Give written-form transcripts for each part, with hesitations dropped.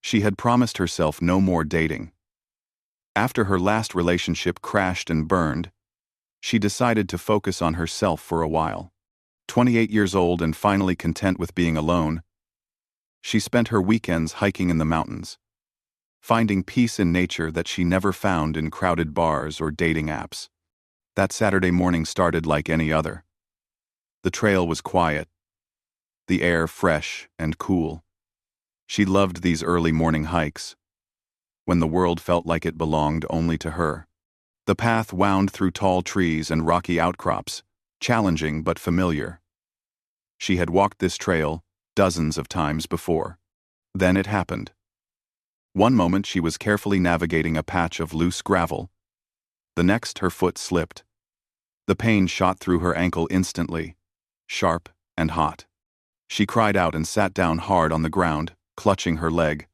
She had promised herself no more dating. After her last relationship crashed and burned, she decided to focus on herself for a while. 28 years old and finally content with being alone, she spent her weekends hiking in the mountains, finding peace in nature that she never found in crowded bars or dating apps. That Saturday morning started like any other. The trail was quiet, the air fresh and cool. She loved these early morning hikes, when the world felt like it belonged only to her. The path wound through tall trees and rocky outcrops, challenging but familiar. She had walked this trail dozens of times before. Then it happened. One moment she was carefully navigating a patch of loose gravel. The next her foot slipped. The pain shot through her ankle instantly, sharp and hot. She cried out and sat down hard on the ground, clutching her leg.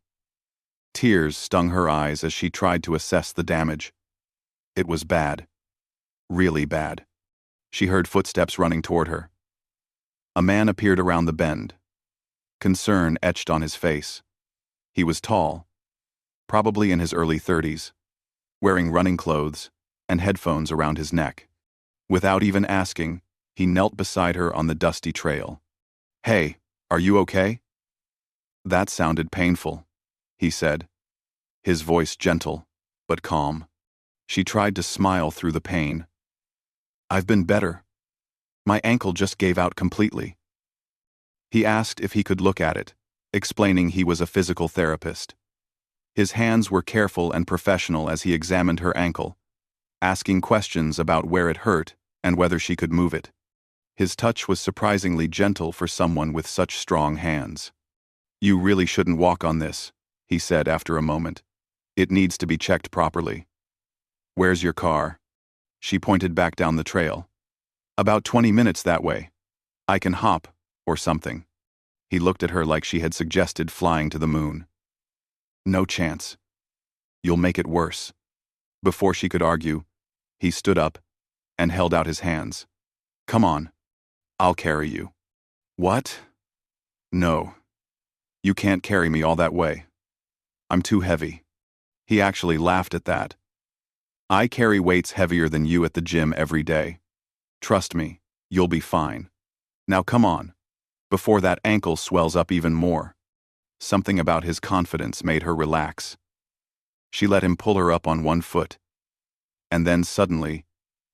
Tears stung her eyes as she tried to assess the damage. It was bad. Really bad. She heard footsteps running toward her. A man appeared around the bend. Concern etched on his face. He was tall, probably in his early 30s, wearing running clothes and headphones around his neck. Without even asking, he knelt beside her on the dusty trail. "Hey, are you okay?" "That sounded painful," he said, his voice gentle but calm. She tried to smile through the pain. "I've been better. My ankle just gave out completely." He asked if he could look at it, explaining he was a physical therapist. His hands were careful and professional as he examined her ankle, asking questions about where it hurt and whether she could move it. His touch was surprisingly gentle for someone with such strong hands. "You really shouldn't walk on this," he said after a moment. "It needs to be checked properly." "Where's your car?" She pointed back down the trail. "About 20 minutes that way. I can hop, or something." He looked at her like she had suggested flying to the moon. "No chance. You'll make it worse." Before she could argue, he stood up and held out his hands. "Come on. I'll carry you." "What?" "No. You can't carry me all that way. I'm too heavy." He actually laughed at that. "I carry weights heavier than you at the gym every day. Trust me, you'll be fine. Now come on, before that ankle swells up even more." Something about his confidence made her relax. She let him pull her up on one foot. And then suddenly,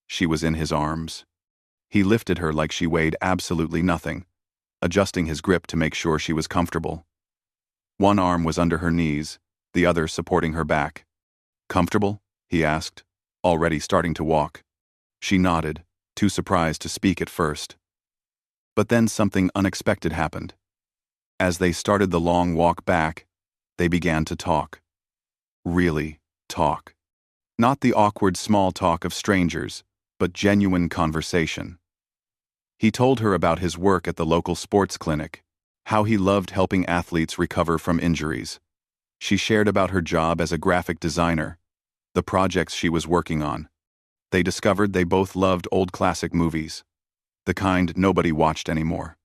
she was in his arms. He lifted her like she weighed absolutely nothing, adjusting his grip to make sure she was comfortable. One arm was under her knees, the other supporting her back. "Comfortable?" he asked, already starting to walk. She nodded, too surprised to speak at first. But then something unexpected happened. As they started the long walk back, they began to talk. Really talk. Not the awkward small talk of strangers, but genuine conversation. He told her about his work at the local sports clinic, how he loved helping athletes recover from injuries. She shared about her job as a graphic designer, the projects she was working on. They discovered they both loved old classic movies, the kind nobody watched anymore.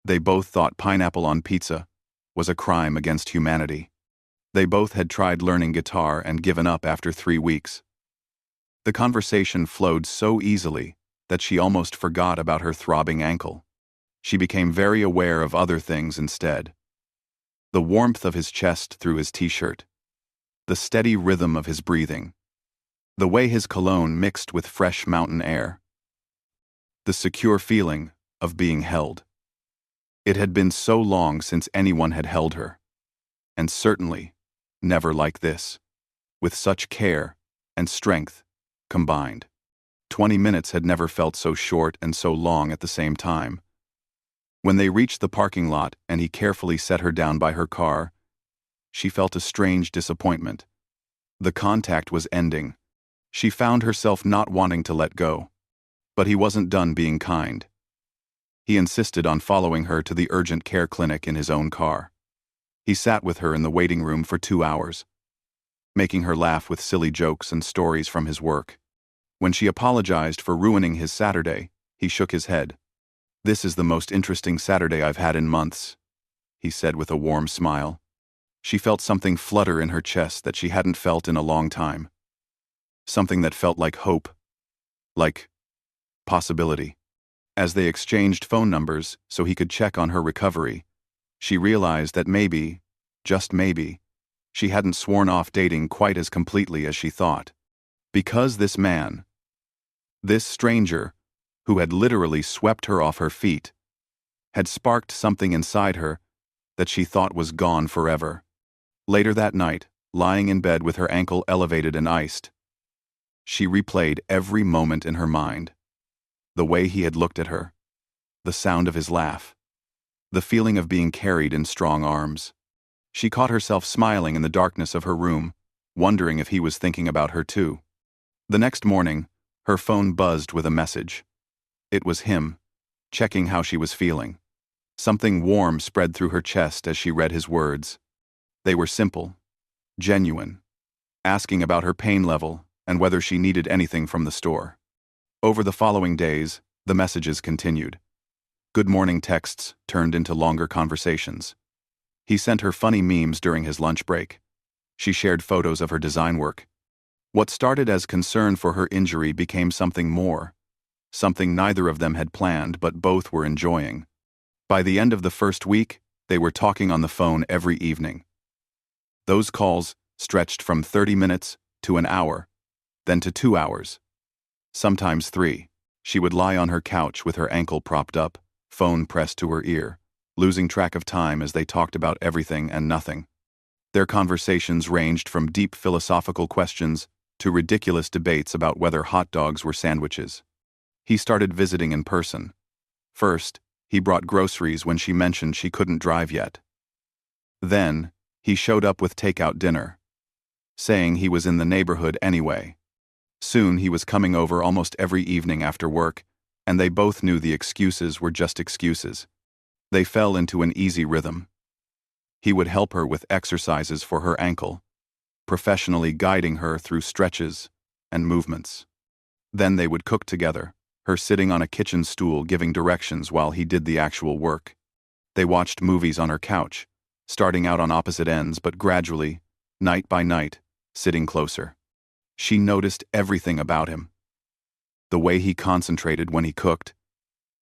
They both thought pineapple on pizza was a crime against humanity. They both had tried learning guitar and given up after 3 weeks. The conversation flowed so easily that she almost forgot about her throbbing ankle. She became very aware of other things instead. The warmth of his chest through his t-shirt, the steady rhythm of his breathing, the way his cologne mixed with fresh mountain air, the secure feeling of being held. It had been so long since anyone had held her, and certainly never like this, with such care and strength combined. 20 minutes had never felt so short and so long at the same time. When they reached the parking lot and he carefully set her down by her car, she felt a strange disappointment. The contact was ending. She found herself not wanting to let go. But he wasn't done being kind. He insisted on following her to the urgent care clinic in his own car. He sat with her in the waiting room for 2 hours, making her laugh with silly jokes and stories from his work. When she apologized for ruining his Saturday, he shook his head. "This is the most interesting Saturday I've had in months," he said with a warm smile. She felt something flutter in her chest that she hadn't felt in a long time. Something that felt like hope, like possibility. As they exchanged phone numbers so he could check on her recovery, she realized that maybe, just maybe, she hadn't sworn off dating quite as completely as she thought. Because this man, this stranger, who had literally swept her off her feet, had sparked something inside her that she thought was gone forever. Later that night, lying in bed with her ankle elevated and iced, she replayed every moment in her mind. The way he had looked at her, the sound of his laugh, the feeling of being carried in strong arms. She caught herself smiling in the darkness of her room, wondering if he was thinking about her too. The next morning, her phone buzzed with a message. It was him, checking how she was feeling. Something warm spread through her chest as she read his words. They were simple, genuine, asking about her pain level and whether she needed anything from the store. Over the following days, the messages continued. Good morning texts turned into longer conversations. He sent her funny memes during his lunch break. She shared photos of her design work. What started as concern for her injury became something more, something neither of them had planned but both were enjoying. By the end of the first week, they were talking on the phone every evening. Those calls stretched from 30 minutes to an hour, then to 2 hours. Sometimes 3. She would lie on her couch with her ankle propped up, phone pressed to her ear, losing track of time as they talked about everything and nothing. Their conversations ranged from deep philosophical questions to ridiculous debates about whether hot dogs were sandwiches. He started visiting in person. First, he brought groceries when she mentioned she couldn't drive yet. Then, he showed up with takeout dinner, saying he was in the neighborhood anyway. Soon he was coming over almost every evening after work, and they both knew the excuses were just excuses. They fell into an easy rhythm. He would help her with exercises for her ankle, professionally guiding her through stretches and movements. Then they would cook together, her sitting on a kitchen stool giving directions while he did the actual work. They watched movies on her couch, starting out on opposite ends but gradually, night by night, sitting closer. She noticed everything about him. The way he concentrated when he cooked,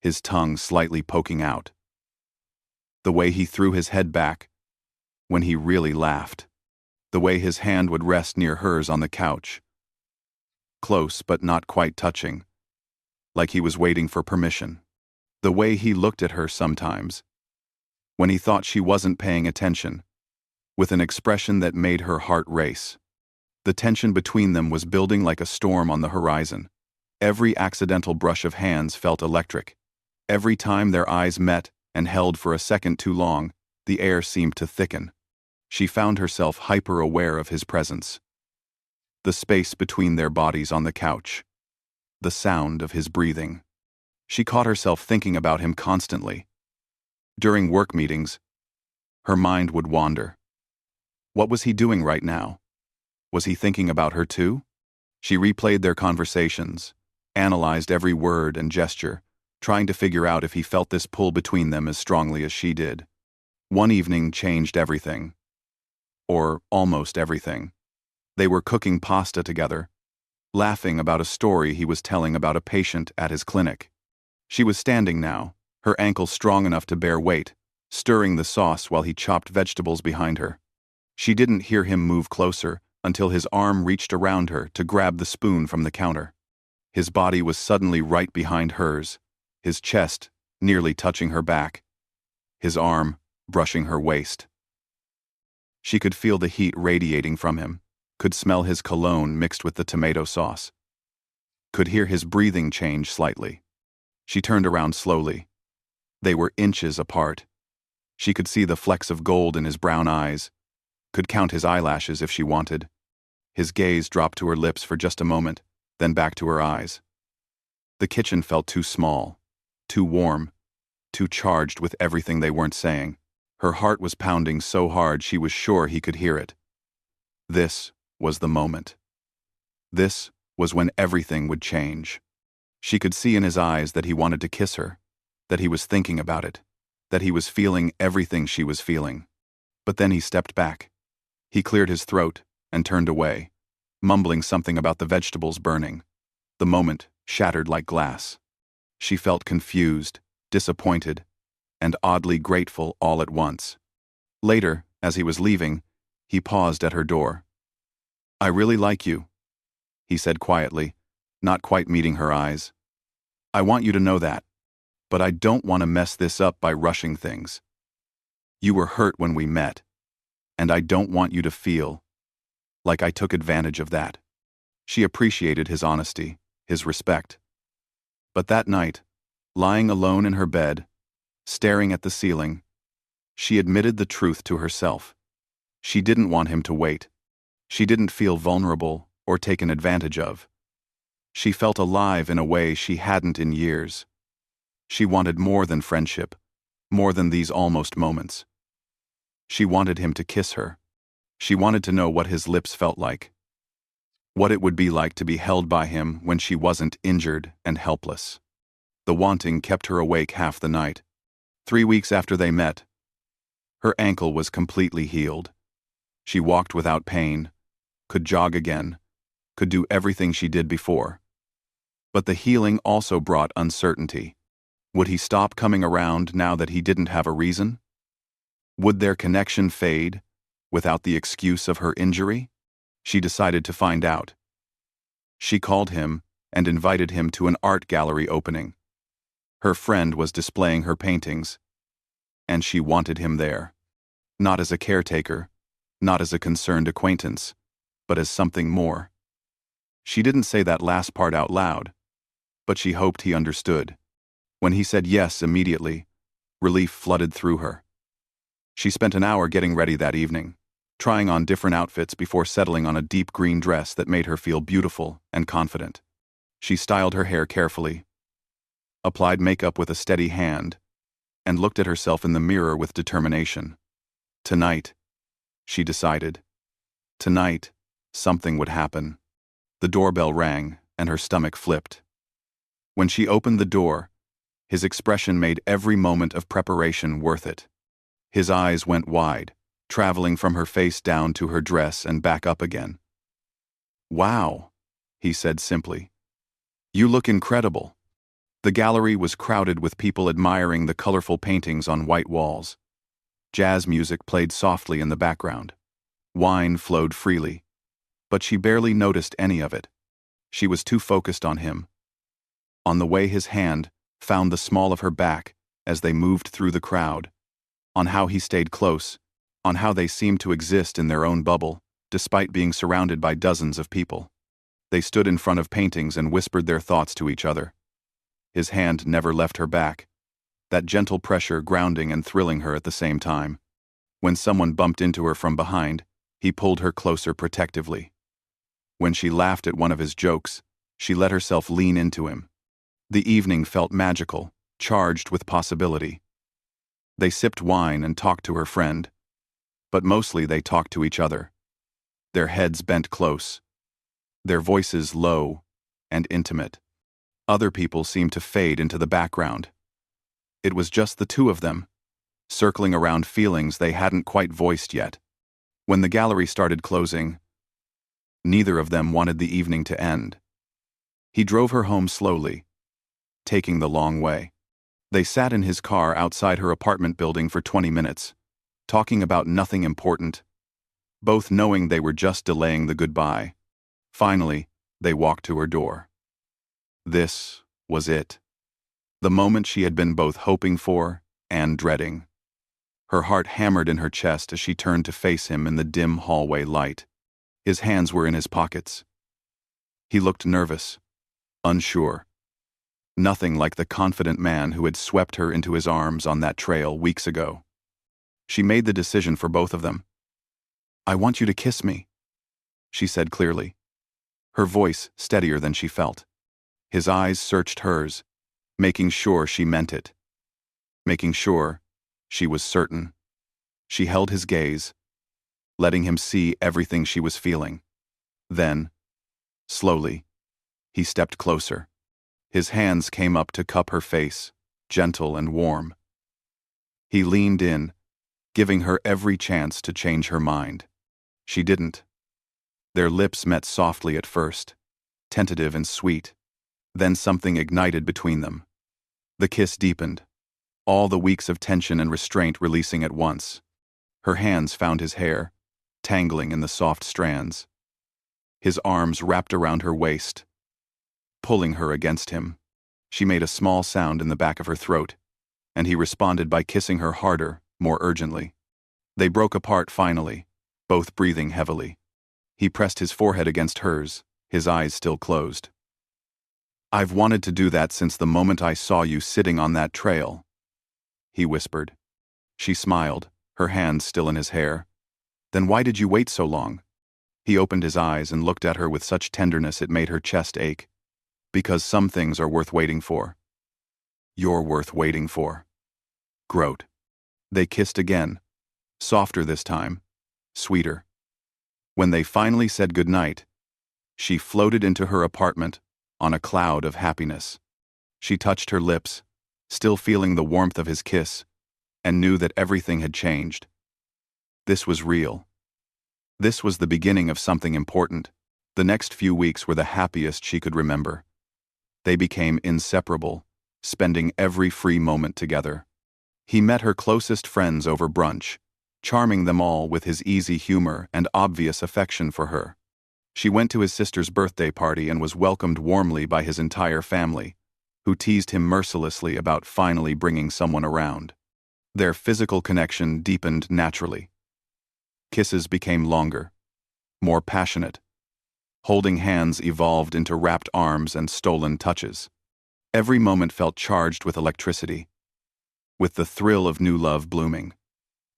his tongue slightly poking out. The way he threw his head back when he really laughed. The way his hand would rest near hers on the couch. Close but not quite touching, like he was waiting for permission. The way he looked at her sometimes, when he thought she wasn't paying attention, with an expression that made her heart race. The tension between them was building like a storm on the horizon. Every accidental brush of hands felt electric. Every time their eyes met and held for a second too long, the air seemed to thicken. She found herself hyper-aware of his presence. The space between their bodies on the couch. The sound of his breathing. She caught herself thinking about him constantly. During work meetings, her mind would wander. What was he doing right now? Was he thinking about her too? She replayed their conversations, analyzed every word and gesture, trying to figure out if he felt this pull between them as strongly as she did. One evening changed everything. Or almost everything. They were cooking pasta together, laughing about a story he was telling about a patient at his clinic. She was standing now, her ankle strong enough to bear weight, stirring the sauce while he chopped vegetables behind her. She didn't hear him move closer until his arm reached around her to grab the spoon from the counter. His body was suddenly right behind hers, his chest nearly touching her back, his arm brushing her waist. She could feel the heat radiating from him, could smell his cologne mixed with the tomato sauce, could hear his breathing change slightly. She turned around slowly. They were inches apart. She could see the flecks of gold in his brown eyes, could count his eyelashes if she wanted. His gaze dropped to her lips for just a moment, then back to her eyes. The kitchen felt too small, too warm, too charged with everything they weren't saying. Her heart was pounding so hard she was sure he could hear it. This was the moment. This was when everything would change. She could see in his eyes that he wanted to kiss her, that he was thinking about it, that he was feeling everything she was feeling. But then he stepped back. He cleared his throat and turned away, mumbling something about the vegetables burning. The moment shattered like glass. She felt confused, disappointed, and oddly grateful all at once. Later, as he was leaving, he paused at her door. "I really like you," he said quietly, not quite meeting her eyes. "I want you to know that. But I don't want to mess this up by rushing things. You were hurt when we met, and I don't want you to feel like I took advantage of that." She appreciated his honesty, his respect. But that night, lying alone in her bed, staring at the ceiling, she admitted the truth to herself. She didn't want him to wait. She didn't feel vulnerable or taken advantage of. She felt alive in a way she hadn't in years. She wanted more than friendship, more than these almost moments. She wanted him to kiss her. She wanted to know what his lips felt like, what it would be like to be held by him when she wasn't injured and helpless. The wanting kept her awake half the night. 3 weeks after they met, her ankle was completely healed. She walked without pain, could jog again, could do everything she did before. But the healing also brought uncertainty. Would he stop coming around now that he didn't have a reason? Would their connection fade without the excuse of her injury? She decided to find out. She called him and invited him to an art gallery opening. Her friend was displaying her paintings, and she wanted him there. Not as a caretaker, not as a concerned acquaintance, but as something more. She didn't say that last part out loud, but she hoped he understood. When he said yes immediately, relief flooded through her. She spent an hour getting ready that evening, trying on different outfits before settling on a deep green dress that made her feel beautiful and confident. She styled her hair carefully, applied makeup with a steady hand, and looked at herself in the mirror with determination. Tonight, she decided. Tonight, something would happen. The doorbell rang, and her stomach flipped. When she opened the door, his expression made every moment of preparation worth it. His eyes went wide, traveling from her face down to her dress and back up again. "Wow," he said simply. "You look incredible." The gallery was crowded with people admiring the colorful paintings on white walls. Jazz music played softly in the background. Wine flowed freely, but she barely noticed any of it. She was too focused on him, on the way his hand found the small of her back as they moved through the crowd, on how he stayed close, on how they seemed to exist in their own bubble, despite being surrounded by dozens of people. They stood in front of paintings and whispered their thoughts to each other. His hand never left her back, that gentle pressure grounding and thrilling her at the same time. When someone bumped into her from behind, he pulled her closer protectively. When she laughed at one of his jokes, she let herself lean into him. The evening felt magical, charged with possibility. They sipped wine and talked to her friend, but mostly they talked to each other. Their heads bent close, their voices low and intimate. Other people seemed to fade into the background. It was just the two of them, circling around feelings they hadn't quite voiced yet. When the gallery started closing, neither of them wanted the evening to end. He drove her home slowly, taking the long way. They sat in his car outside her apartment building for 20 minutes, talking about nothing important, both knowing they were just delaying the goodbye. Finally, they walked to her door. This was it. The moment she had been both hoping for and dreading. Her heart hammered in her chest as she turned to face him in the dim hallway light. His hands were in his pockets. He looked nervous, unsure. Nothing like the confident man who had swept her into his arms on that trail weeks ago. She made the decision for both of them. "I want you to kiss me," she said clearly, her voice steadier than she felt. His eyes searched hers, making sure she meant it, making sure she was certain. She held his gaze, letting him see everything she was feeling. Then, slowly, he stepped closer. His hands came up to cup her face, gentle and warm. He leaned in, giving her every chance to change her mind. She didn't. Their lips met softly at first, tentative and sweet. Then something ignited between them. The kiss deepened, all the weeks of tension and restraint releasing at once. Her hands found his hair, tangling in the soft strands. His arms wrapped around her waist, pulling her against him. She made a small sound in the back of her throat, and he responded by kissing her harder, more urgently. They broke apart finally, both breathing heavily. He pressed his forehead against hers, his eyes still closed. "I've wanted to do that since the moment I saw you sitting on that trail," he whispered. She smiled, her hands still in his hair. "Then why did you wait so long?" He opened his eyes and looked at her with such tenderness it made her chest ache. "Because some things are worth waiting for. You're worth waiting for." Groat. They kissed again, softer this time, sweeter. When they finally said goodnight, she floated into her apartment on a cloud of happiness. She touched her lips, still feeling the warmth of his kiss, and knew that everything had changed. This was real. This was the beginning of something important. The next few weeks were the happiest she could remember. They became inseparable, spending every free moment together. He met her closest friends over brunch, charming them all with his easy humor and obvious affection for her. She went to his sister's birthday party and was welcomed warmly by his entire family, who teased him mercilessly about finally bringing someone around. Their physical connection deepened naturally. Kisses became longer, more passionate. Holding hands evolved into wrapped arms and stolen touches. Every moment felt charged with electricity, with the thrill of new love blooming.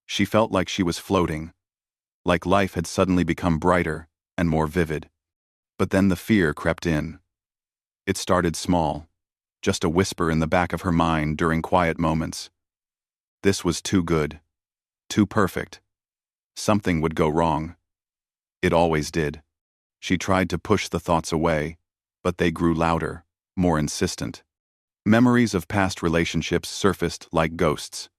She felt like she was floating, like life had suddenly become brighter and more vivid. But then the fear crept in. It started small, just a whisper in the back of her mind during quiet moments. This was too good, too perfect. Something would go wrong. It always did. She tried to push the thoughts away, but they grew louder, more insistent. Memories of past relationships surfaced like ghosts.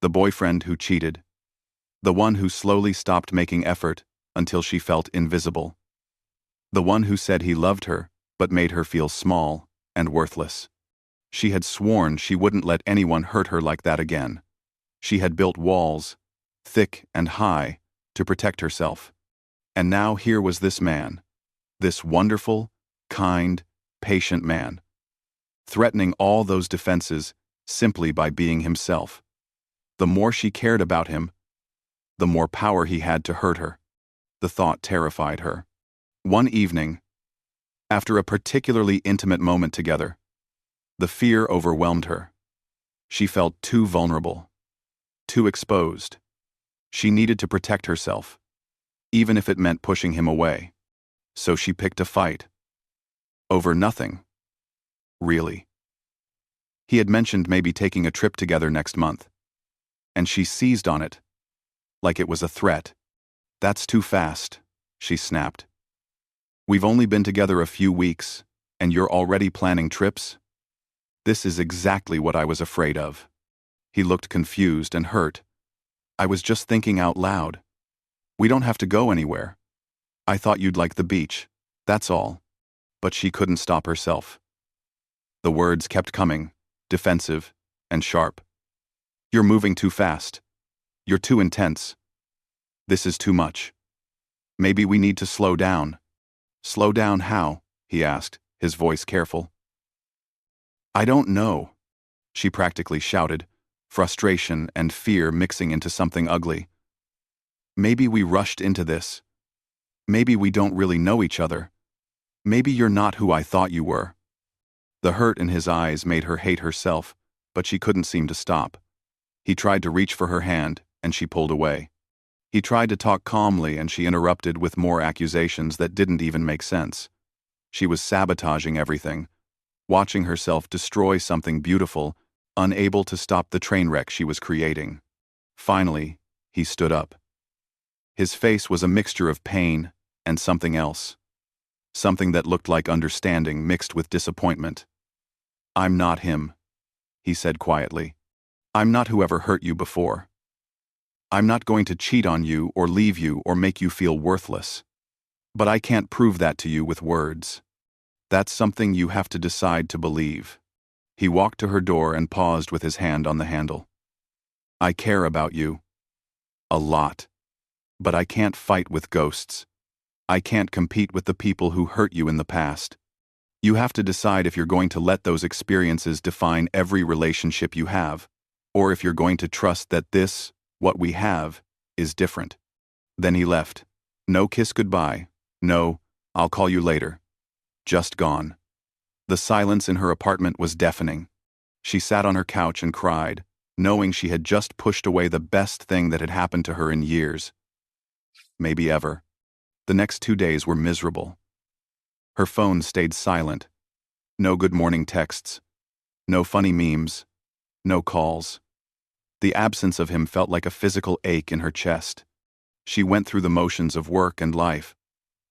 The boyfriend who cheated. The one who slowly stopped making effort until she felt invisible. The one who said he loved her, but made her feel small and worthless. She had sworn she wouldn't let anyone hurt her like that again. She had built walls, thick and high, to protect herself. And now here was this man, this wonderful, kind, patient man, threatening all those defenses simply by being himself. The more she cared about him, the more power he had to hurt her. The thought terrified her. One evening, after a particularly intimate moment together, the fear overwhelmed her. She felt too vulnerable, too exposed. She needed to protect herself, even if it meant pushing him away. So she picked a fight. Over nothing. Really. He had mentioned maybe taking a trip together next month, and she seized on it, like it was a threat. "That's too fast," she snapped. "We've only been together a few weeks, and you're already planning trips? This is exactly what I was afraid of." He looked confused and hurt. "I was just thinking out loud. We don't have to go anywhere. I thought you'd like the beach, that's all." But she couldn't stop herself. The words kept coming, defensive and sharp. "You're moving too fast. You're too intense. This is too much. Maybe we need to slow down." "Slow down how?" he asked, his voice careful. "I don't know," she practically shouted, frustration and fear mixing into something ugly. "Maybe we rushed into this. Maybe we don't really know each other. Maybe you're not who I thought you were." The hurt in his eyes made her hate herself, but she couldn't seem to stop. He tried to reach for her hand, and she pulled away. He tried to talk calmly, and she interrupted with more accusations that didn't even make sense. She was sabotaging everything, watching herself destroy something beautiful, unable to stop the train wreck she was creating. Finally, he stood up. His face was a mixture of pain and something else. Something that looked like understanding mixed with disappointment. "I'm not him," he said quietly. "I'm not whoever hurt you before. I'm not going to cheat on you or leave you or make you feel worthless. But I can't prove that to you with words. That's something you have to decide to believe. He walked to her door and paused with his hand on the handle. I care about you. A lot. But I can't fight with ghosts. I can't compete with the people who hurt you in the past. You have to decide if you're going to let those experiences define every relationship you have, or if you're going to trust that this, what we have, is different. Then he left. No kiss goodbye. No, I'll call you later. Just gone. The silence in her apartment was deafening. She sat on her couch and cried, knowing she had just pushed away the best thing that had happened to her in years. Maybe ever. The next 2 days were miserable. Her phone stayed silent. No good morning texts. No funny memes. No calls. The absence of him felt like a physical ache in her chest. She went through the motions of work and life,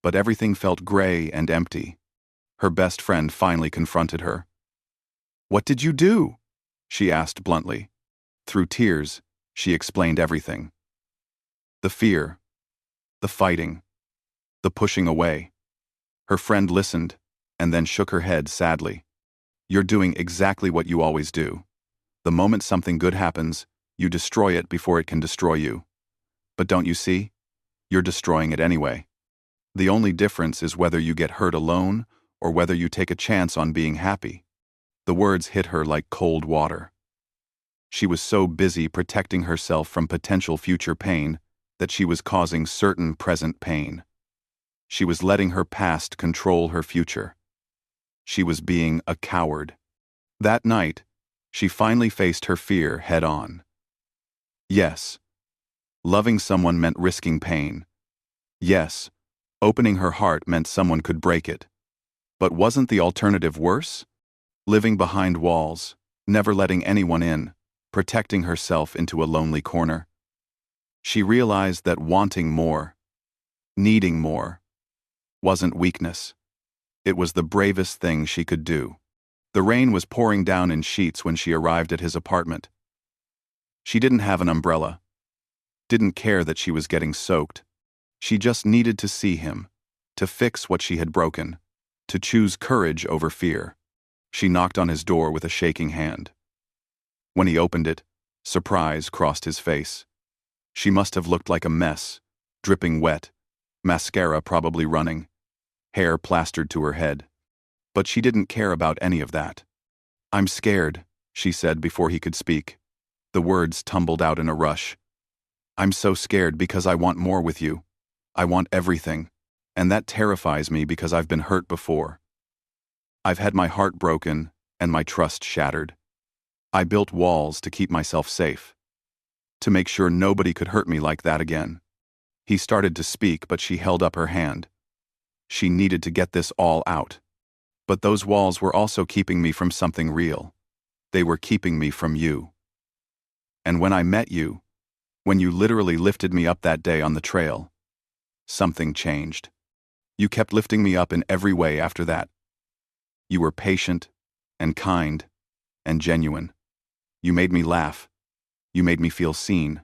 but everything felt gray and empty. Her best friend finally confronted her. "What did you do?" she asked bluntly. Through tears, she explained everything. The fear, the fighting, the pushing away. Her friend listened, and then shook her head sadly. "You're doing exactly what you always do. The moment something good happens, you destroy it before it can destroy you. But don't you see? You're destroying it anyway. The only difference is whether you get hurt alone or whether you take a chance on being happy." The words hit her like cold water. She was so busy protecting herself from potential future pain that she was causing certain present pain. She was letting her past control her future. She was being a coward. That night, she finally faced her fear head-on. Yes, loving someone meant risking pain. Yes, opening her heart meant someone could break it. But wasn't the alternative worse? Living behind walls, never letting anyone in, protecting herself into a lonely corner. She realized that wanting more, needing more, wasn't weakness. It was the bravest thing she could do. The rain was pouring down in sheets when she arrived at his apartment. She didn't have an umbrella, didn't care that she was getting soaked. She just needed to see him, to fix what she had broken, to choose courage over fear. She knocked on his door with a shaking hand. When he opened it, surprise crossed his face. She must have looked like a mess, dripping wet, mascara probably running, hair plastered to her head. But she didn't care about any of that. "I'm scared," she said before he could speak. The words tumbled out in a rush. "I'm so scared because I want more with you. I want everything, and that terrifies me because I've been hurt before. I've had my heart broken and my trust shattered. I built walls to keep myself safe, to make sure nobody could hurt me like that again." He started to speak, but she held up her hand. She needed to get this all out. "But those walls were also keeping me from something real. They were keeping me from you. And when I met you, when you literally lifted me up that day on the trail, something changed. You kept lifting me up in every way after that. You were patient and kind and genuine. You made me laugh. You made me feel seen.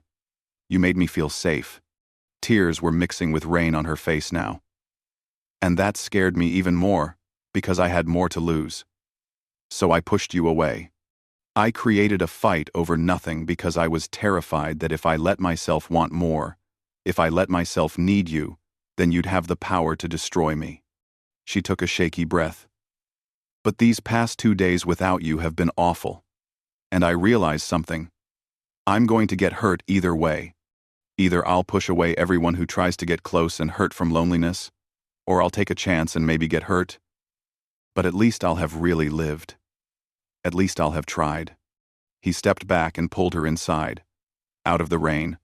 You made me feel safe." Tears were mixing with rain on her face now. "And that scared me even more, because I had more to lose. So I pushed you away. I created a fight over nothing because I was terrified that if I let myself want more, if I let myself need you, then you'd have the power to destroy me." She took a shaky breath. "But these past 2 days without you have been awful. And I realized something. I'm going to get hurt either way. Either I'll push away everyone who tries to get close and hurt from loneliness, or I'll take a chance and maybe get hurt. But at least I'll have really lived. At least I'll have tried." He stepped back and pulled her inside, out of the rain.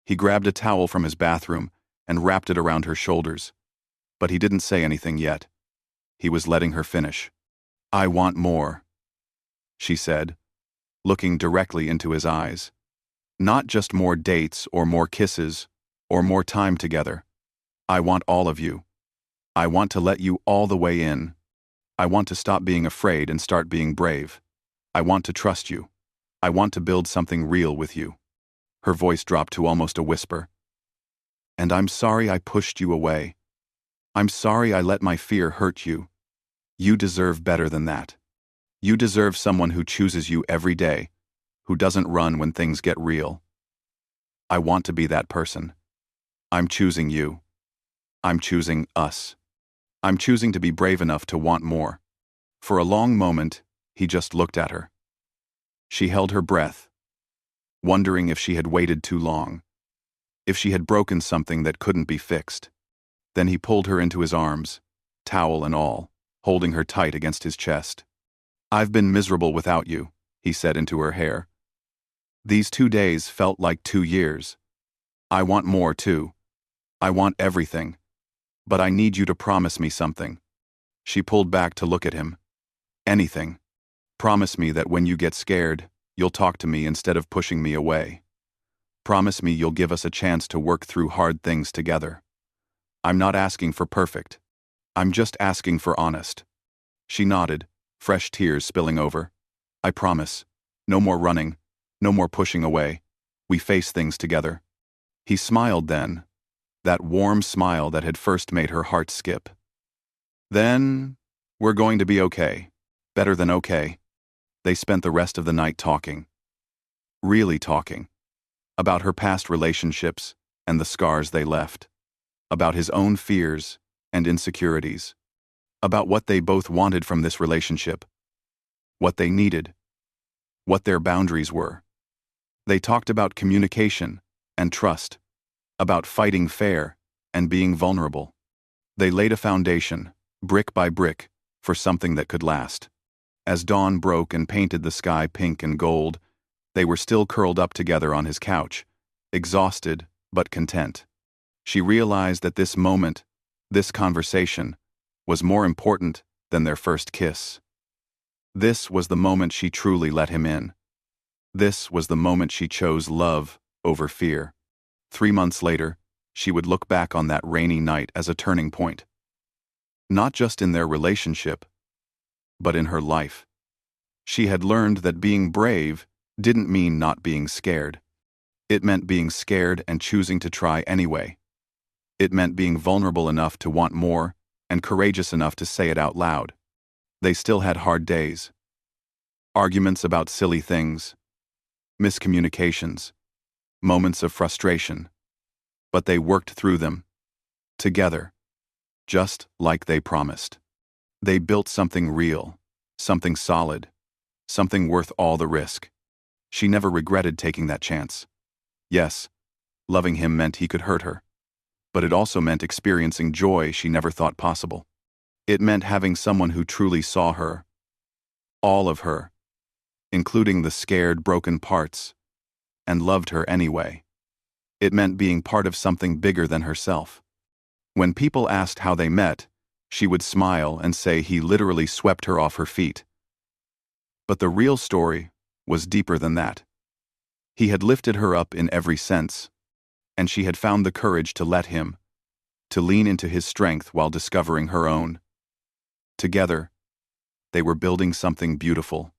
He grabbed a towel from his bathroom and wrapped it around her shoulders. But he didn't say anything yet. He was letting her finish. "I want more," she said, looking directly into his eyes. "Not just more dates or more kisses or more time together. I want all of you. I want to let you all the way in. I want to stop being afraid and start being brave. I want to trust you. I want to build something real with you." Her voice dropped to almost a whisper. "And I'm sorry I pushed you away. I'm sorry I let my fear hurt you. You deserve better than that. You deserve someone who chooses you every day, who doesn't run when things get real. I want to be that person. I'm choosing you. I'm choosing us. I'm choosing to be brave enough to want more." For a long moment, he just looked at her. She held her breath, wondering if she had waited too long, if she had broken something that couldn't be fixed. Then he pulled her into his arms, towel and all, holding her tight against his chest. "I've been miserable without you," he said into her hair. "These 2 days felt like 2 years. I want more too. I want everything. But I need you to promise me something." She pulled back to look at him. "Anything. Promise me that when you get scared, you'll talk to me instead of pushing me away. Promise me you'll give us a chance to work through hard things together. I'm not asking for perfect. I'm just asking for honest." She nodded, fresh tears spilling over. "I promise. No more running. No more pushing away. We face things together." He smiled then, that warm smile that had first made her heart skip. "Then, we're going to be okay. Better than okay." They spent the rest of the night talking. Really talking. About her past relationships and the scars they left. About his own fears and insecurities. About what they both wanted from this relationship. What they needed. What their boundaries were. They talked about communication and trust. About fighting fair and being vulnerable. They laid a foundation, brick by brick, for something that could last. As dawn broke and painted the sky pink and gold, they were still curled up together on his couch, exhausted but content. She realized that this moment, this conversation, was more important than their first kiss. This was the moment she truly let him in. This was the moment she chose love over fear. 3 months later, she would look back on that rainy night as a turning point. Not just in their relationship, but in her life. She had learned that being brave didn't mean not being scared. It meant being scared and choosing to try anyway. It meant being vulnerable enough to want more and courageous enough to say it out loud. They still had hard days. Arguments about silly things, miscommunications, moments of frustration. But they worked through them, together, just like they promised. They built something real, something solid, something worth all the risk. She never regretted taking that chance. Yes, loving him meant he could hurt her, but it also meant experiencing joy she never thought possible. It meant having someone who truly saw her, all of her, including the scared, broken parts, and loved her anyway. It meant being part of something bigger than herself. When people asked how they met, she would smile and say he literally swept her off her feet. But the real story was deeper than that. He had lifted her up in every sense, and she had found the courage to let him, to lean into his strength while discovering her own. Together, they were building something beautiful,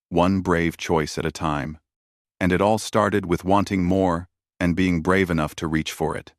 one brave choice at a time. And it all started with wanting more and being brave enough to reach for it.